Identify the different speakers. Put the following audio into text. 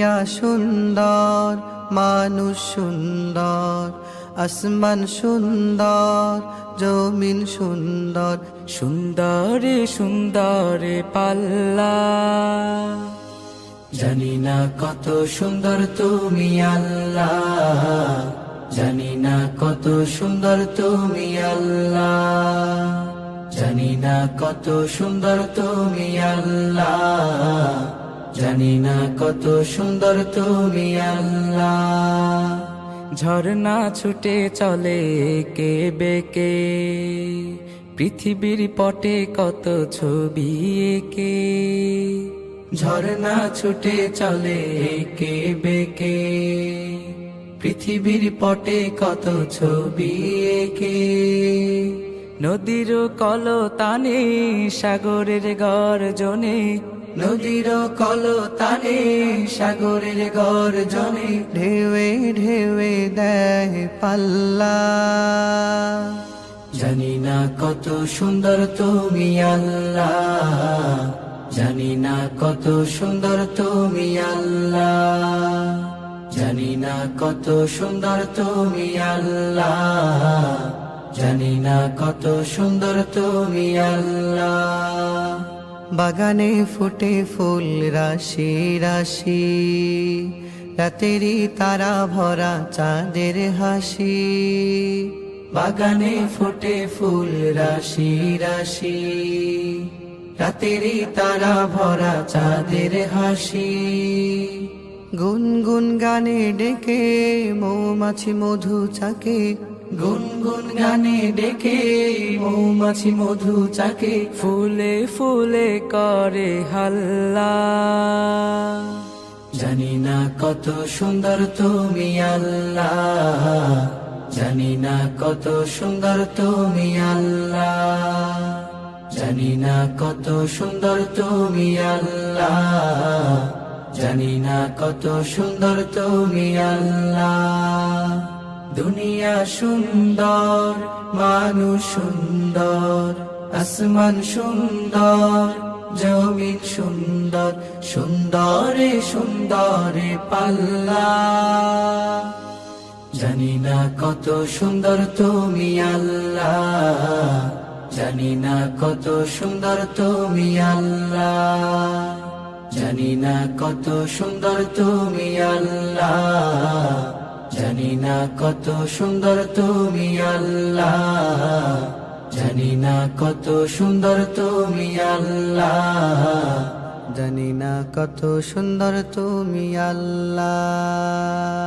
Speaker 1: দুনিয়া সুন্দর, মানুষ সুন্দর, আসমান সুন্দর, জমিন সুন্দর,
Speaker 2: সুন্দরে সুন্দরে পাল্লা।
Speaker 1: জানি না কত সুন্দর তুমি আল্লাহ, জানি না কত সুন্দর তুমি আল্লাহ, জানি না কত সুন্দর তুমি আল্লাহ, জানি না কত সুন্দর তুমি আল্লাহ।
Speaker 2: ঝর্ণা ছুটে চলে কে বেকে, পৃথিবীর পটে কত ছবি এঁকে।
Speaker 1: ঝর্ণা ছুটে চলে কে বেকে, পৃথিবীর পটে কত ছবি এঁকে।
Speaker 2: নদীর কলতানে সাগরের গর্জনে,
Speaker 1: নদীর কলতানে সাগরের গর্জনে, ঢেউয়ে ঢেউয়ে দেয় পাল্লা। জানি না কত সুন্দর তুমি আল্লাহ, জানি না কত সুন্দর তুমি আল্লাহ, জানি না কত সুন্দর তুমি আল্লাহ, জানি না কত সুন্দর তুমি আল্লাহ। বাগানে ফুটে ফুল রাশি রাশি, রাতেরই তারা ভরা চাঁদের হাসি। বাগানে ফুটে ফুল রাশি রাশি, রাতেরই তারা ভরা চাঁদের হাসি। গুনগুন গানে ডেকে মৌমাছি মধু চাকে, গুনগুন গানে ডেকে মৌমাছি মধু চাকে।
Speaker 2: ফুলে ফুলে করে হাল্লা।
Speaker 1: জানি না কত সুন্দর তুমি আল্লাহ, জানি না কত সুন্দর তুমি আল্লাহ, জানি না কত সুন্দর তুমি আল্লাহ, জানি না কত সুন্দর তুমি আল্লাহ। দুনিয়া সুন্দর, মানুষ সুন্দর, আসমান সুন্দর, জমিন সুন্দর, সুন্দরে সুন্দরে পাল্লা। জানি না কত সুন্দর তুমি আল্লাহ, জানি না কত সুন্দর তুমি আল্লাহ, জানি না কত সুন্দর তুমি আল্লাহ, জানি না কত সুন্দর তুমি আল্লাহ, জানি না কত সুন্দর তুমি আল্লাহ, জানি না কত সুন্দর তুমি আল্লাহ।